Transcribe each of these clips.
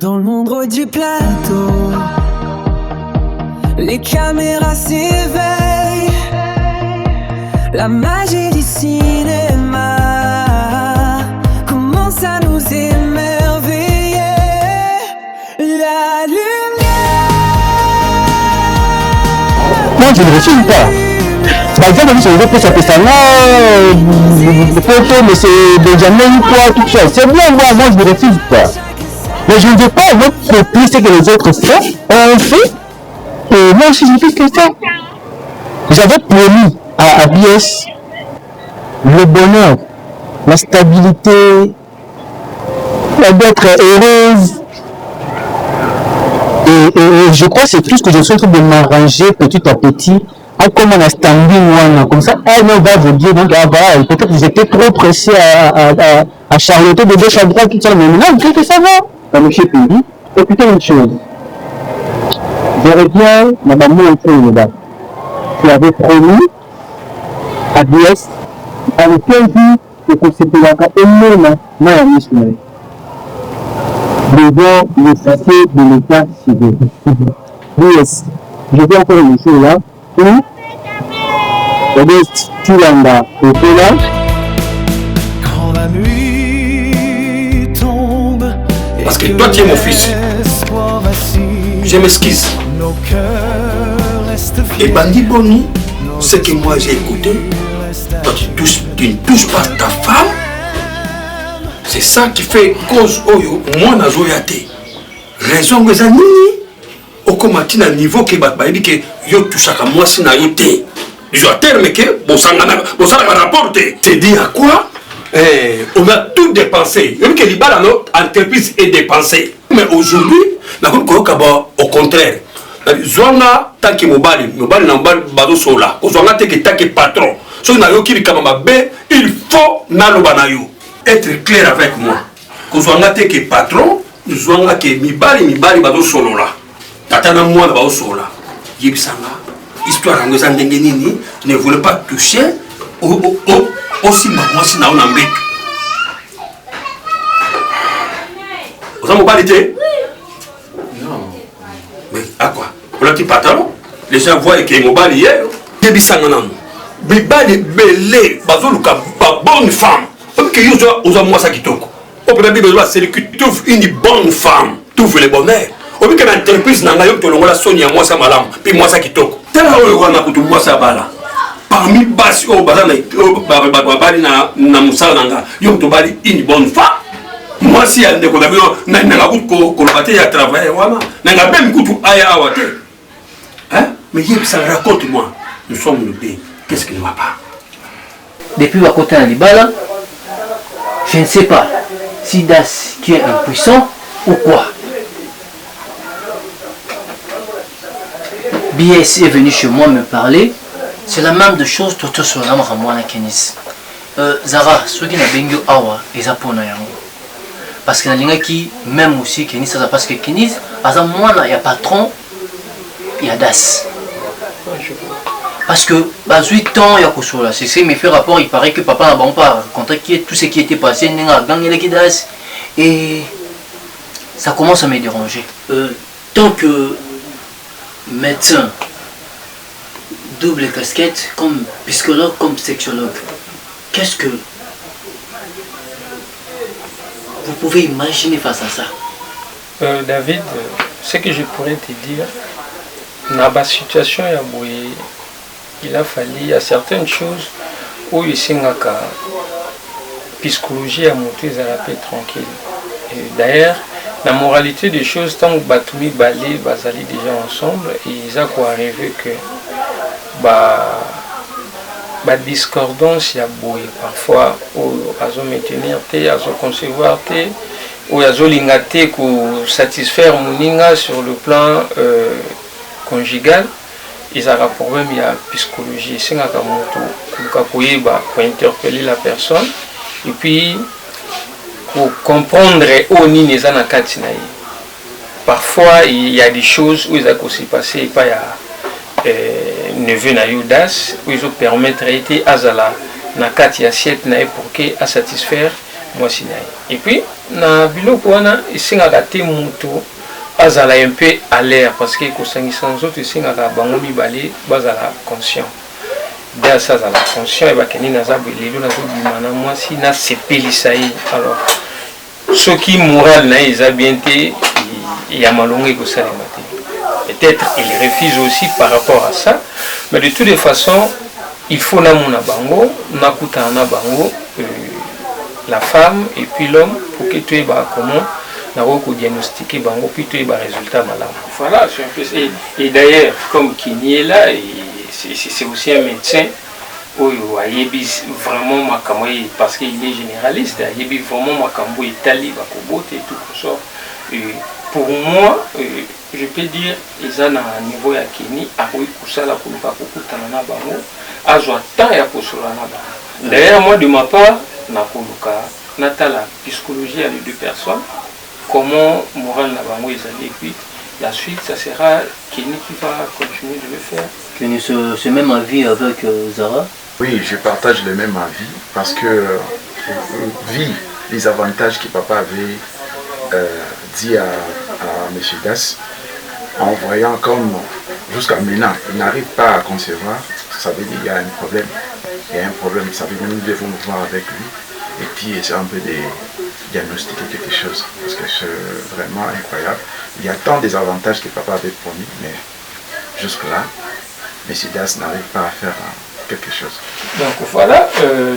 Dans le monde du plateau, les caméras s'éveillent, la magie du cinéma commence à nous émerveiller. La lumière. Moi je ne refuse pas. Par exemple, si je peux s'appeler ça, le photo, mais c'est Benjamin quoi, tout ça. C'est bien, moi je ne refuse pas. Mais je ne veux pas recopier ce que les autres ont fait. Et moi aussi, je fais que ça. J'avais promis à BS le bonheur, la stabilité, d'être heureuse. Et je crois que c'est tout ce que je suis en train de m'arranger petit à petit. Comme on a standing, comme ça, elle va vous dire, donc, peut-être que j'étais trop pressé à charloter de gauche à droite, tout ça, mais maintenant, peut-être que ça va. Monsieur Pédi, écoutez une chose. Je reviens, ma maman est très là. Tu avais promis à BS, avec quel but que c'était là, énormément, devant le passé de l'état civil. BS, je vais encore une chose là, où tu l'as là. Quand la nuit tombe. Parce que toi tu es mon fils. Je m'excuse. Et Bandi Boni, ce que moi j'ai écouté, toi tu ne touches pas ta femme. C'est ça qui fait cause oyo, moi na zoyate. Raison que ça ni. Au comité à niveau que Batbaïdi que yo touchaka moi si na yo te. Je terme que bon ça rapporte. C'est dit à quoi? On a tout dépensé. Même que l'Ibala notre entreprise est dépensée. Mais aujourd'hui, au contraire. Zona tant que mobile na bado sola. Zona tant que patron. So na yo ki kamama be, il faut na lobanayo. Être clair avec moi. Zona tant que patron, zona que mibali bado solo là. Tata na moi bado sola. Yebisanga. Histoire en faisant des nini ne voulait pas toucher aussi moi si na on embête. Vous avez mobilité? Non. Mais à quoi? On a dit pantalon. Les gens voient que mobile hier. Début sanganam. Bibali belé bazoluka ba bonne femme. Parce que vous avez moi ça qui toque. Au premier besoin c'est que tu trouves une bonne femme. Tu veux le bonheur. Au vu que l'entreprise n'a pas eu la Sonia moi ça malam. Puis moi ça qui toque. Parmi basi au bazana babali na musala nanga yo to bali une bonne femme. Moi si elle ne connaît pas n'a ko kolabate ya travail wana n'a même kutu aya awate. Hein? Mais il ça raconte moi. Nous sommes le pays. Qu'est-ce qui ne va pas? Depuis la côté de Libala, je ne sais pas si Das qui est impuissant ou quoi. BS est venu chez moi me parler. C'est la même chose tout sur la Ramwana Kenis. Zara, ceux qui n'ont pas eu awa, ils ont pas eu. Parce que dans qui même aussi Kenis, parce que Kenis, à un moment il y a patron, il y a Das. Parce que 8 ans il y a quoi là. C'est ça, mais fait rapport, il paraît que papa n'a pas compris tout ce qui était passé, Das et ça commence à me déranger. Tant que médecin, double casquette, comme psychologue, comme sexologue, qu'est-ce que vous pouvez imaginer face à ça? David, ce que je pourrais te dire, dans la situation, il a fallu, il y a certaines choses où il s'est la psychologie a monté à la paix tranquille. Et d'ailleurs, la moralité des choses, tant que Batoumi Balé, Bazali déjà ensemble, ils ont arrivé que discordance, il y a beau parfois, ils ont maintenir, ils ont concevoir, ils ont lingaté pour satisfaire Mouninga sur le plan conjugal. Ils ont un problème, il y a psychologie, c'est un pour interpeller la personne. Et puis, pour comprendre où ni les anakati naï. Parfois il y a des choses où ils ont aussi passé pas ya neveu na yudas où ils ont permettre été azala nakati assiette naï pour que à satisfaire mwasi na ye. Et puis na biloko wana esengaka te moto azala un peu à l'air parce que kosangisa nzoto esengaka bango mibale bazala conscient. Dès ça azala conscient et bakeni naza belelo nazobima na mwasi nasepelisa ye. Alors soki moral na ye eza bien te ya malongo ekosalema te. Peut-être il refuse aussi par rapport à ça, mais de toutes les façons il faut namona bango nakutana na bango la femme et puis l'homme pour que tu aies comment diagnostiquer bango puis tu aies résultat malade. Voilà, c'est un peu ça. Et d'ailleurs comme Kini est là, c'est aussi un médecin où ayebi vraiment makambo parce qu'il est généraliste, ayebi vraiment makambo itali bakobote et tout ça. Pour moi, je peux dire ils ont un niveau ya Kini a koyi kusala kuluka kokutana na bango azwa temps ya kosola na bango. D'ailleurs moi de ma part na koluka natala psychologie à les deux personnes comment moral na bango ezali et puis la suite ça sera Kini qui va continuer de le faire. Kini ce même avis avec Zara? Oui, je partage le même avis parce que vu les avantages que papa avait dit à M. Das, en voyant comme jusqu'à maintenant, il n'arrive pas à concevoir, ça veut dire qu'il y a un problème. Il y a un problème, ça veut dire que nous devons nous voir avec lui et puis essayer un peu de diagnostiquer quelque chose parce que c'est vraiment incroyable. Il y a tant des avantages que papa avait promis, mais jusque-là, M. Das n'arrive pas à faire quelque chose. Donc voilà,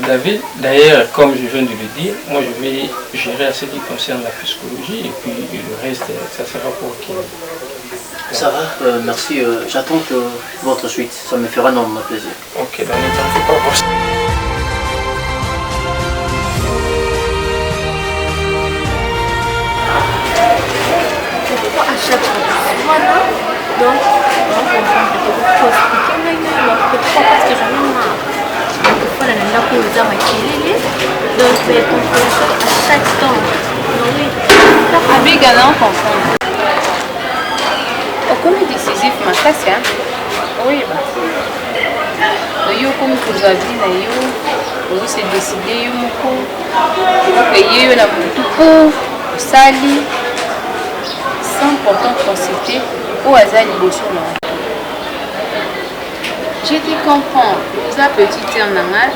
David, d'ailleurs, comme je viens de le dire, moi je vais gérer à ce qui concerne la psychologie et puis le reste, ça sera pour qui. Ça va, merci. J'attends votre suite, ça me fera énormément plaisir. Ok, donc ne t'en fais pas pour ça. Pourquoi à chaque fois voilà, donc parce que j'en ai marre. Pourquoi la nana pour les hommes donc à chaque temps. Avec un comprendre. Comme décisif, ma casse, oui, yo comme vous avez dit, vous s'est décidé, payer la moto, sali, c'est important de consulter au hasard les. Je te comprends, vous avez petit en amal,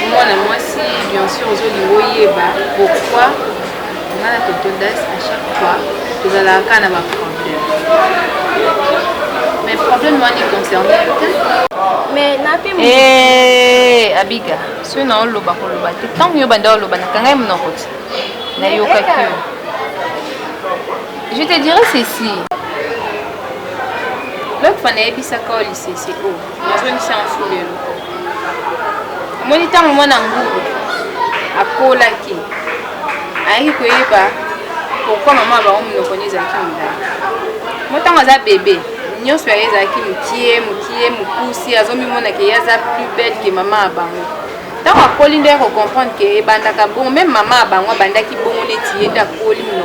vous avez moi si bien sûr vous avez pourquoi on a la totodesse à chaque fois vous allez à un problème. Mais le problème moi est concerné mais n'a pas Abiga, ce non le bas pour le bas. Tant que vous avez le bas, quand même non je te dirais ceci. L'autre fois, il y a un lycée, c'est où? Je suis en foulée. Moi, je suis en train à Kolaki. Aïe, pourquoi maman va me connaître Zaki? Moi, je suis un bébé. Nous sommes Zaki, Moussi, Azomi Mona qui est plus belle que maman à Bango. Tant que Pauline doit comprendre que Bandaka bon, même maman à Bango, Bandaki bon, on est tiré d'Apolline,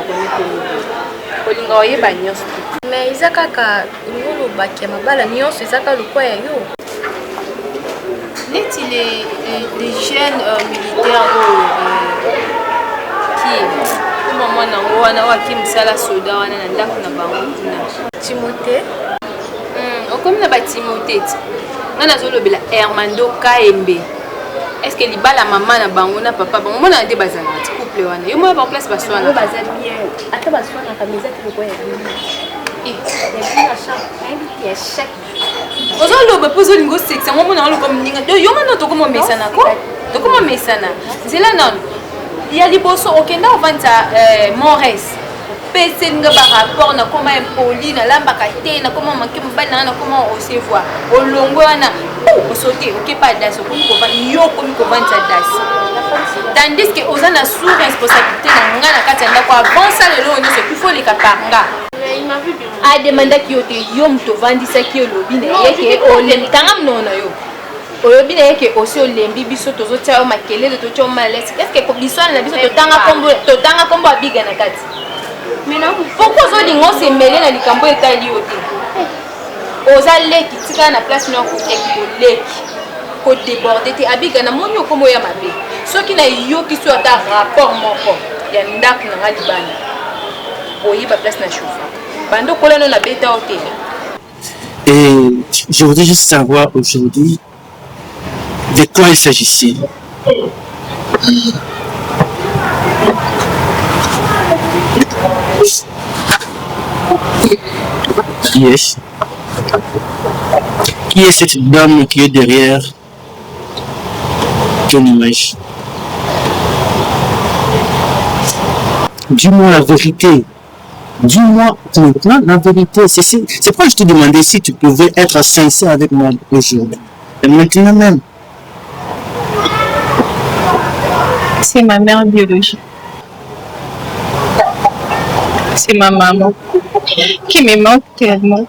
Pauline Goye Bagnos. Mais Isaka, nous le bac, ma balle, Nyon, c'est ça le quoi yo. Les jeunes militaires qui, comme moi, qui me sala soda, on a Timothée. Comme na Timothée, on a zolo bela Hermando KMB. Est-ce que les balles à maman na bango na papa bango on a des bazar couple wana yo moi ba place ba soana bazar bien ata ba soana kameza te ko ya bien ozolo ba pozo lingo sexe moi mona lo comme ninga yo mona to comme mesana ko to comme mesana zela non il y a liboso okenda ovanta Mores pese nga ba rapport na comment impoli na lamba kate na comment manke mbana na comment on se voit olongo wana o sauter OK pas das ko ko va yo ko vanta das tandis que ozana sous responsabilité na nga na kati ndako avant ça le lo nyose il faut les kapanga il m'a vu bien a demanda ki yote yo mto vandisa ki olobi na yeke olem tanga mnona yo olobi na yeke aussi olembi biso tozotia o makelele to tia malaise est-ce que ko biswana na biso totanga kombo abiga na kati. Mais non, pourquoi vous avez se mêler dans les camps et aux allées qui tirent à la place de leki. kodéborde te abiga na moni okomo ya mabe soki na yoki so ata rapport moko ya ndako na nga libanda oyiba place na chauffeur bando kolano na beta hôtel. Et je voudrais juste savoir aujourd'hui de quoi il s'agissait. Qui est-ce? Qui est cette dame qui est derrière ton image? Dis-moi la vérité. Dis-moi maintenant la vérité. C'est pourquoi je te demandais si tu pouvais être sincère avec moi aujourd'hui. Et maintenant même. C'est ma mère biologique. C'est ma maman qui me manque tellement.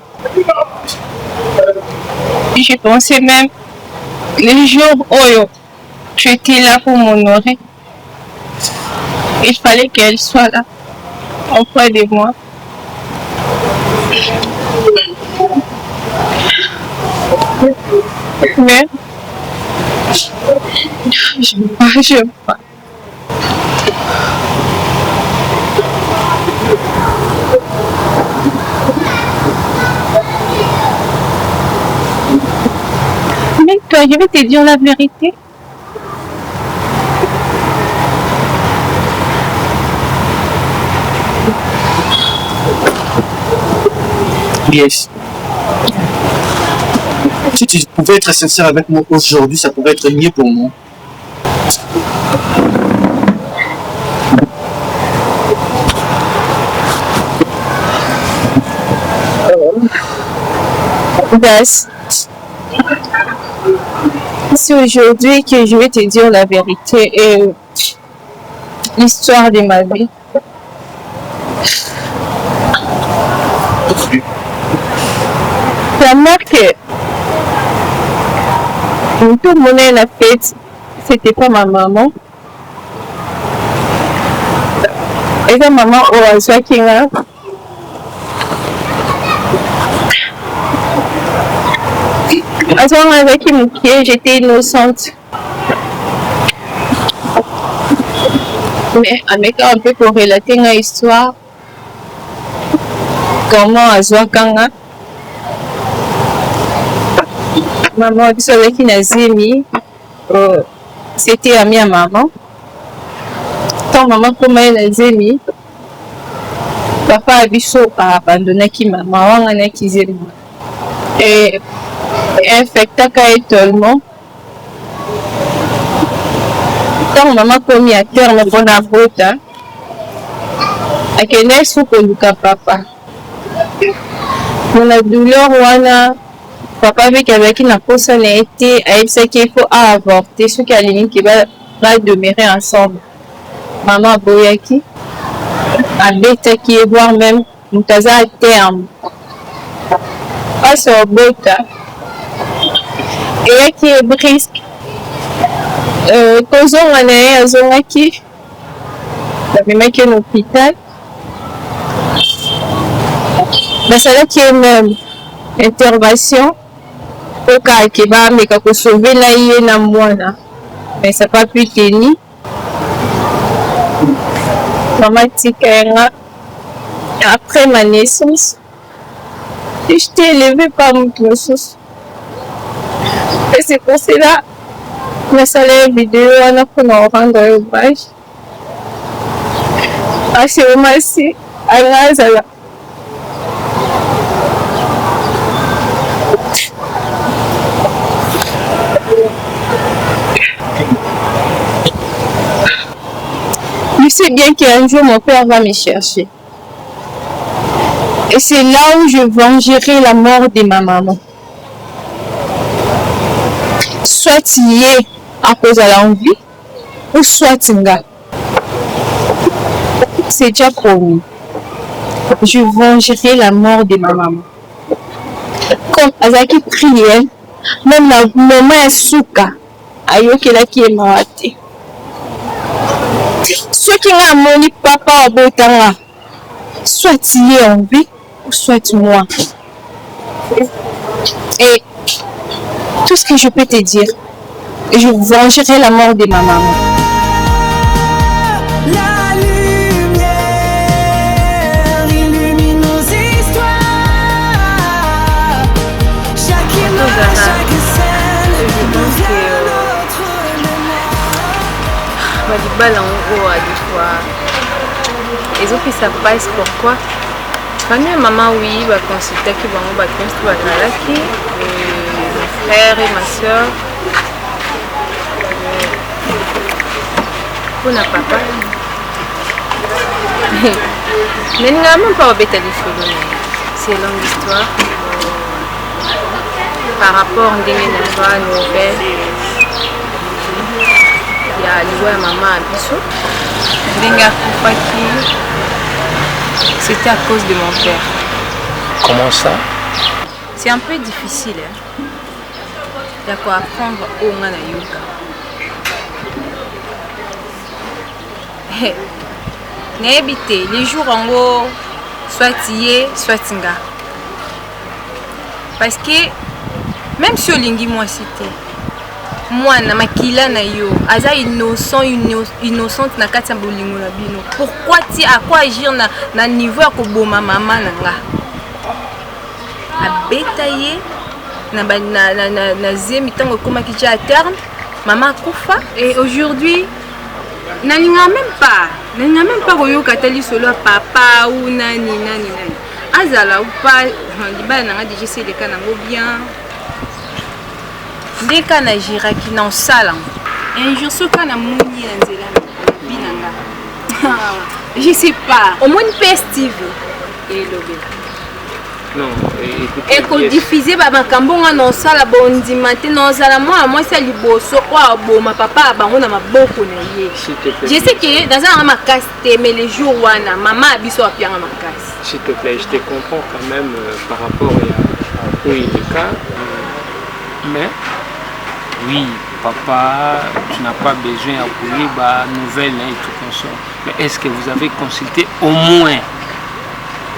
Je pensais même le jour où tu étais là pour m'honorer. Il fallait qu'elle soit là, auprès de moi. Mais je pas. Mais toi, je vais te dire la vérité. Yes. Si tu pouvais être sincère avec moi aujourd'hui, ça pourrait être mieux pour moi. Das, c'est aujourd'hui que je vais te dire la vérité et l'histoire de ma vie. La mère que tout le monde a fait, c'était pas ma maman. Et sa maman au Azwakinga. À ce moment avec mon pied, j'étais innocente. Mais avec un peu pour relater une histoire, comment Azwakanga, maman avec une azimi, c'était amie à maman. Quand maman comme elle azimi, papa a biso a abandonné qui maman, on a qui zemi. Et infecta tellement. Quand maman commis à cœur me bonne à vote, à quel est-ce que Luka papa? Mon douleur, papa avec la poste a été, il qu'il faut avorter, ce qui a l'ennemi qui va demeurer ensemble. Maman Boyaki, à bête qui est voire même Moutaza à terme. Pas sur bota. Et qui est brisque. Quand on est à Zonaki, la même qui est l'hôpital. Mais c'est là qui est même intervention. Au cas qui va mais quand sauver là il est na moana. Mais ça pas pu tenir. Maman tika après ma naissance. Je t'ai élevé par mon processus. Et c'est pour cela que je salé vidéo on a pour nous rendre hommage. Ah c'est hommage à Lazala. Je sais bien qu'un jour mon père va me chercher. Et c'est là où je vengerai la mort de ma maman. Soit il est à cause de l'envie, ou soit il est. C'est déjà promis. Je vengerai la mort de ma maman. Comme Azaki priait, même la maman Souka, Ayoki là qui est morte. Ceux qui ont mon papa au Botanga, soit il est en vie, ou soit moi. Et tout ce que je peux te dire, et je vengerai la mort de ma maman. La lumière illumine nos histoires. Chaque image, chaque scène devient notre mémoire. balibala yango à des fois ezopesa passe. Pourquoi famille ya mama oui baconsultaki bango bakonsi bazalaki mon frère et ma soeur mpona papa nalingaka même pas babeta lisolo na ye. C'est longue histoire par rapport ndenge nazwa nouvelle ya liwa ya mama ya biso ndenge akufaki. C'était à cause de mon père. Comment ça? C'est un peu difficile. D'accord, apprendre au Ngana Yoga. N'habité les jours en haut, soit tié, soit tinga. Parce que même si Olingi moi cité, moi na makila na yo, aza innocente na kati ya bolingo na bino. Pourquoi ti à quoi agir na niveau ya koboma mama na nga? Abetaye na zemi tango koma ki à terme, maman kufa et aujourd'hui nalinga même pas koyoka tali solo papa ou nani. Azala ou pas libala na nga déjà c'est le cas nango bien. Dès qu'on a géré qui n'en salle, un jour ce qu'on a mouni dans binanga, je sais pas, au moins une Steve et le non, et qu'on diffusait bah quand on a salle bon dimanche non salle moi c'est liboso quoi bon ma papa bah on a ma beaucoup naie. Je sais que dans un macasse mais les jours où on maman a biso à bien un macasse. S'il te plaît, je te comprends quand même par rapport à oui le cas, mais oui, papa, tu n'as pas besoin d'appuyer des nouvelles et tout comme ça. Mais est-ce que vous avez consulté au moins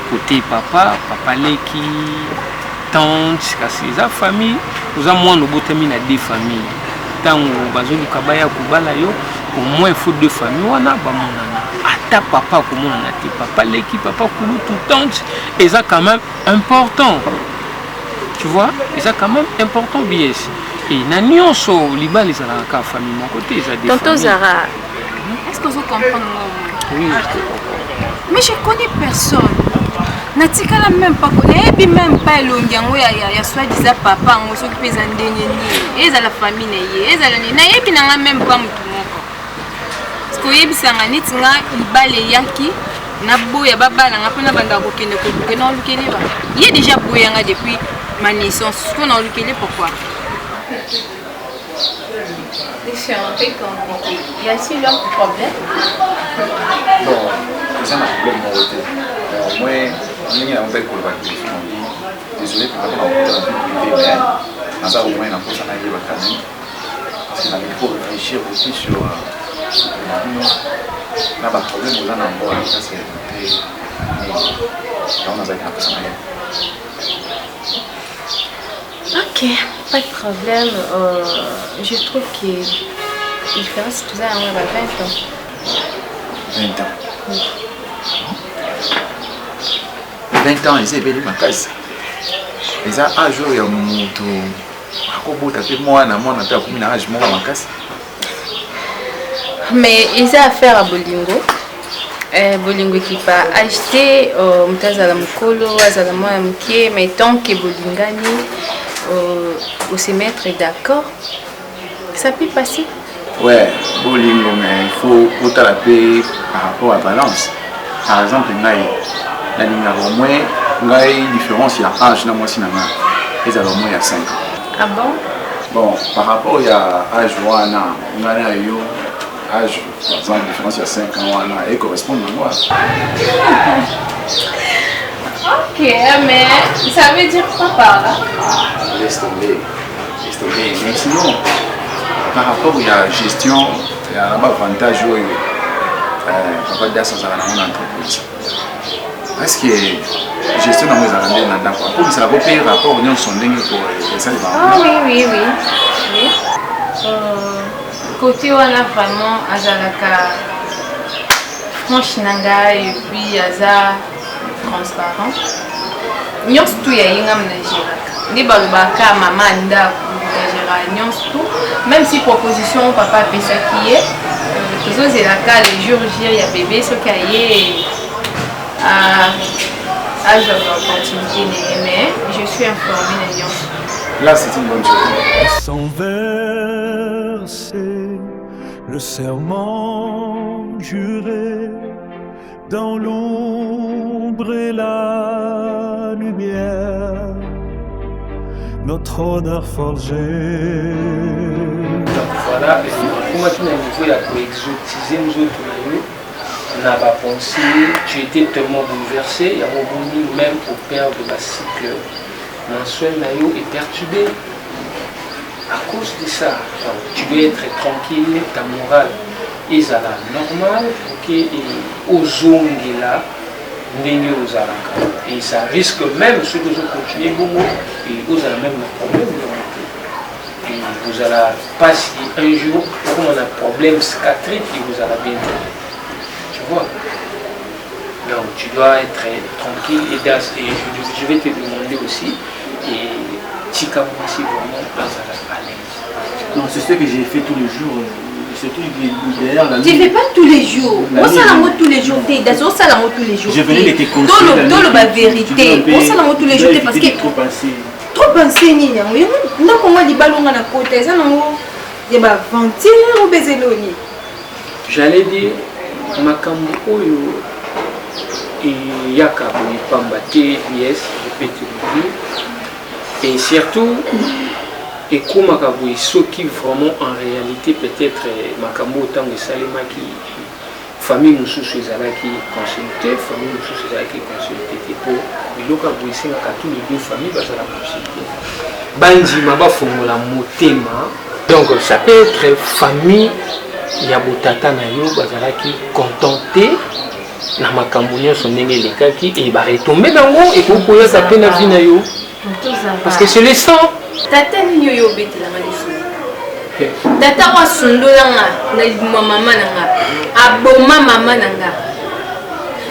côté papa Leki, tante, la famille, vous avez moins de botamine à des familles. Tant que vous avez kabaya kubala yo, au moins il faut deux familles. On a ba monana. Ata papa comme on a dit, papa Leki, papa Koulou, tout tante, et ça quand même important. Tu vois, et ça quand même important bien. Et Nanion so liba les alaka famille mon côté ils a des Tonton familles. Zara, est-ce que vous comprenez moi? Oui. Mais je connais personne. Natika la même pas connaît et même pas longiango ya soit disant papa on s'occupe des ndeni et za la famille na et za la na et puis na même pas mutu moko. Parce que yebisanga nitinga libale yaki na boya baba na ngapona banda ko kende ko na lukele ba. Il est déjà boyanga depuis ma naissance. Ce qu'on a lukele pourquoi? C'est un peu compliqué. Y a-t-il un problème? Bon, c'est un problème de côté. Moi, il y a un peu de collaboration. Désolé pour avoir un peu de vie, mais ça au moins, on a posé un avis quand même. Parce qu'il faut réfléchir aussi sur le problème où on a un peu ça c'est on a besoin de ça. Ok, pas de problème. Je trouve que la différence tout ça on a 20 ans. 20 ans. Oui. 20 ans, ils étaient ma case. Et ça, un jour, il y a un moto. Moi, je suis âge, moi, ma case. Mais ils ont affaire à Bolingo. Bolingo qui va acheter Mtazala Mukolo, Azala Mouamke, mais tant que Bolingani. Au se mettre d'accord, ça peut passer. Ouais, Bolingo, mais il faut taper par rapport à balance. Par exemple, il y a au moins une différence, il y a âge, il y a au moins 5 ans. Ah bon? Bon, par rapport à âge, il y a âge, par exemple, la différence il y a 5 ans, et correspond à moi. Ok, mais ça veut dire quoi par là? Laisse tomber. Mais sinon, par rapport à la gestion, il y a un avantage où papa Dassan a une entreprise. Est-ce que la gestion de mes arrêtés pour ça va payer rapport aux sondés pour les salles? Ah oui. Côté wana vraiment azalaka franche nanga et puis aza transparent. Nyonso tu ya yenga mnagiraka. Ndi balobaka mama ndako mnagiraka nyonso tu. Même si proposition papa pesaki ye, tozozelaka le jour J ya bébé soki aye à je vais continuer mais je suis informée de nyonso. Là, c'est une bonne chose. Sans verser le serment juré dans l'ombre et la lumière, notre honneur forgé. Donc voilà, comment tu n'as niveau à exotiser nous autres n'a pas pensé, tu étais tellement bouleversé, il y a un moment même au père de la cycle mensuel Nayo est perturbé à cause de ça. Donc, tu dois être tranquille, ta morale est normale pour que aux zones là et ça risque même ceux qui ont continué beaucoup et vous avez même un problème et vous allez passer un jour comme on a un problème cicatrique et vous allez bien tu vois. Donc tu dois être tranquille et je vais te demander aussi et Tika aussi vraiment à l'aise. Non, c'est ce que j'ai fait tous les jours. Surtout derrière la nuit. Tu ne fais pas tous les jours. On s'en la tous les jours. On s'en la tous les jours. Je venais de te conseiller. Dans la vérité. On s'en la tous les jours parce que. Trop pensé. Trop pensé, Nina. Non, comment dit ballon à la côté. Ça, non. Il y a 21 au Bézéloni. J'allais dire, Makambo Oyo. Et Yaka Pambate, yes, je peux te le dire. Et surtout, et comme Makabou, ce qui vraiment en réalité peut-être Makambo autant que Salima qui famille Moussou Suzala qui consultait, famille Moussou Suzala qui consultait pour Bilokabou ici, tous les deux familles, bah ça la possibilité. Bandi Maba Fongola Motema, donc ça peut être famille Yabotata Nayo, Bazala qui contenté. Na makambo nyonso ndenge elekaki et baretombe nango ekokoya sa pe na vie na yo parce que c'est le sang tata nini oyo obetelanga liso tata wasundolanga na libuma mama nanga aboma mama nanga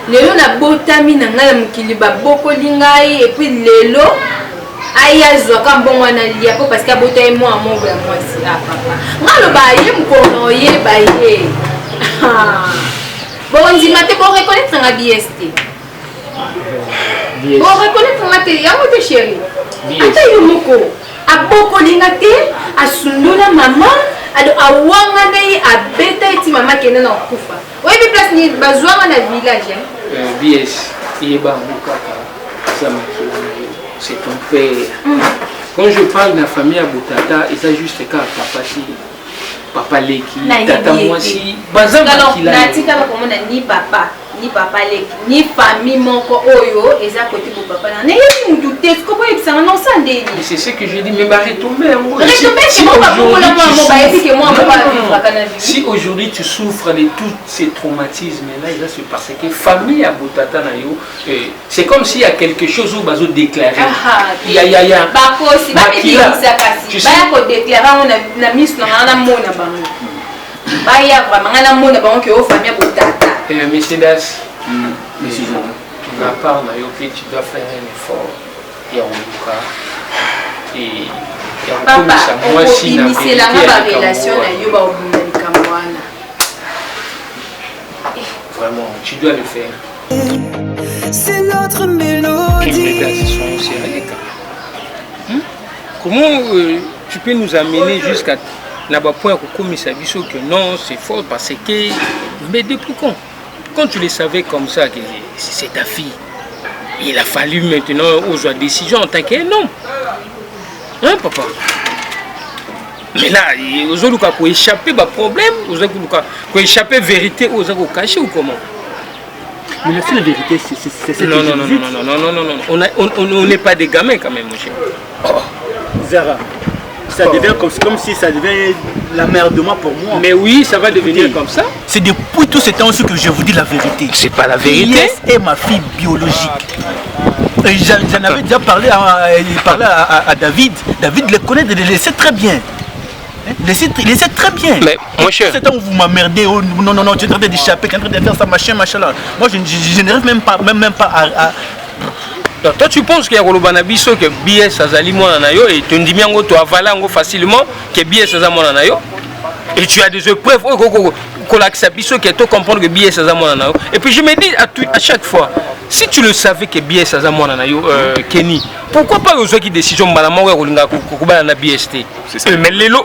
lelo nabotami na ngai ya mokili babokoli ngai et puis lelo ayazwaka mbongo wana lia po parce que abota ye mwa mobo ya mwasi papa ngaloba ye mokolo oyeba ye bon, on dit que pour reconnaître un BST. Pour reconnaître un matériel, mon chéri. Attends, Yomoko. A beaucoup d'ingate, a sundula maman, a wanganaï, a bêta et maman qui est dans le koufa. Oui, mais place ni besoin dans le village. BS, il est bas, c'est ton père. Quand je parle de la famille à Boutata, il s'agit juste qu'à papa leki tata mwasi bazama kila natika bakomona ni papa leki ni famille moko oyo eza côté pour papa na yebi mutu te ko boye bisanga non sandeli c'est ce que j'ai dit mais ba retomber si aujourd'hui tu souffres de tous ces traumatismes là il va se passer que famille à Boutata na yo c'est comme s'il y a quelque chose où bazo déclarer il y a ba kosi ba bibisa kasi ba ko déclarer on na mis na mona bango ba ya vraiment na mona bango que famille à Boutata Monsieur Das, ma part, tu dois faire un effort. Et papa, on peut initier la relation à Yoba Kamwana. Vraiment, tu dois le faire. C'est notre mélodie. Comment tu peux nous amener jusqu'à là-bas point comme ça que non, c'est fort parce que. Mais depuis quand tu le savais comme ça que c'est ta fille, il a fallu maintenant aux décisions en tant qu'un homme. Hein, papa? Mais là, aux autres pour échapper à problème, aux autres pour échapper à la vérité, aux autres cacher ou comment? Mais la seule vérité, c'est cette non, on n'est pas des gamins quand même, mon cher. Oh. Zara, ça devient comme si ça devient la mère de moi pour moi. Mais oui, ça va devenir comme ça. C'est depuis tout ce temps que je vous dis la vérité. C'est pas la vérité. Yes est ma fille biologique. J'en avais déjà parlé à David. David le connaît, le sait très bien. Il sait très bien. Mais mon cher. C'est où vous m'emmerdez. Oh, non, tu es en train d'échapper, tu es en train de faire ça, machin là. Moi, je n'arrive même pas à... Donc, toi, tu penses qu'il y a un biso que BS Azali Monanayo et tu dis que tu avales facilement que BS Azali Monanayo et tu as des épreuves qu'on accepte que tu comprends que BS Azali Monanayo. Et puis je me dis à chaque fois, si tu le savais que BS Azali Monanayo, Kenny, pourquoi pas aux autres décisions de BST? Mais les lots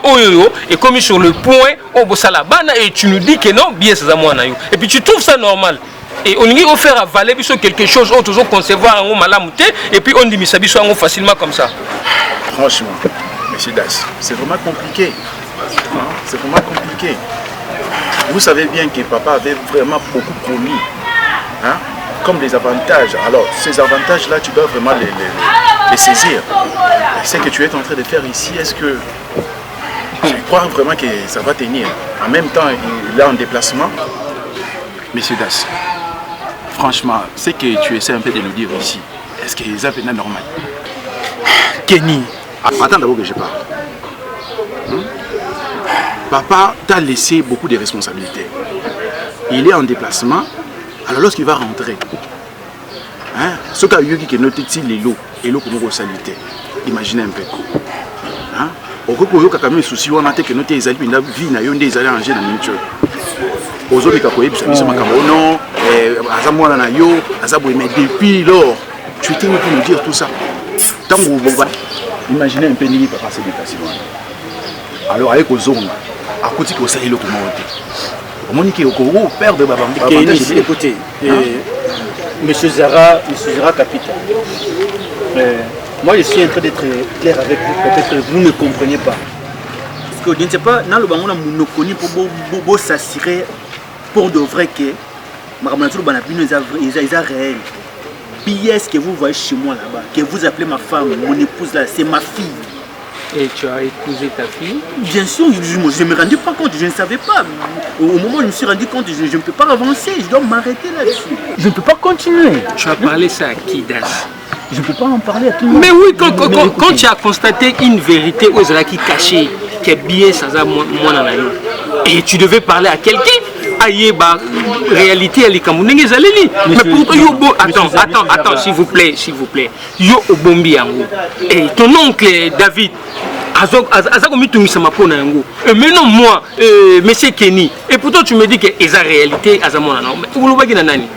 est commis sur le point au Salabana et tu nous dis que non, BS Azali Monanayo. Et puis tu trouves ça normal. Et on lui offre à valer quelque chose autre, toujours concevoir en malamouté, et puis on dit mais ça facilement comme ça. Franchement, monsieur Das, c'est vraiment compliqué. C'est vraiment compliqué. Vous savez bien que papa avait vraiment beaucoup promis, comme des avantages. Alors, ces avantages-là, tu dois vraiment les saisir. Et ce que tu es en train de faire ici, est-ce que tu crois vraiment que ça va tenir? En même temps, il est en déplacement. Monsieur Das, franchement, ce que tu essaies un peu de nous dire ici, est-ce que c'est un normal? Kenny, attends d'abord que je parle. Papa t'a laissé beaucoup de responsabilités. Il est en déplacement, alors lorsqu'il va rentrer, ce qu'a eu qui est noté ici, les lots comme salité. Imaginez un peu. Au cas où il y a des soucis, on a été que noté les alliés, vie n'a eu des alliés en général. Aujourd'hui, mais depuis lors, tu étais pour nous dire tout ça. Tant que vous imaginez un peu ni papa s'est déplacé. Alors avec aux zones, à côté que ça y est l'autre monde. Au moment où au père de Baba, écoutez, Monsieur Zara capitaine. Moi je suis en train d'être clair avec vous, peut-être que vous ne comprenez pas. Parce que je ne sais pas, dans le banc on a monoconi pour s'assurer pour de vrai que ils ont réel. Pièce que vous voyez chez moi là-bas, que vous appelez ma femme, mon épouse là, c'est ma fille. Et tu as épousé ta fille? Bien sûr, je ne me rendais pas compte, je ne savais pas. Au moment où je me suis rendu compte, je ne peux pas avancer, je dois m'arrêter là-dessus. Je ne peux pas continuer. Tu as parlé ça à qui, Das? Je ne peux pas en parler à tout le monde. Mais oui, quand tu as constaté une vérité aux qui cachée, qui est bien sans et tu devais parler à quelqu'un, réalité elle est comme mais pour attends s'il vous plaît yo obombi yango et ton oncle David et maintenant moi monsieur Kenny et pourtant tu me dis que eza réalité azamona nani.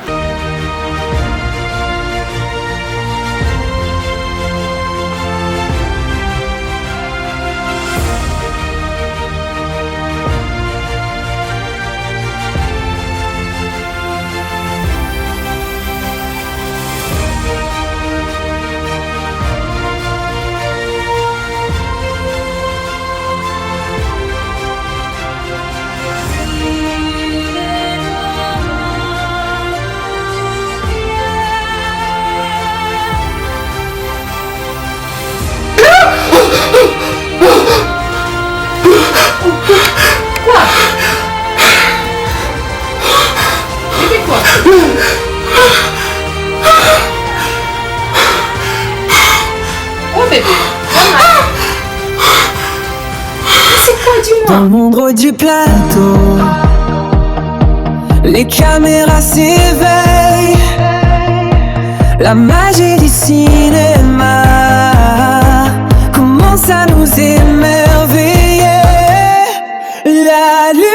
Dans l'ombre du plateau, les caméras s'éveillent, la magie du cinéma commence à nous émerveiller. La lumière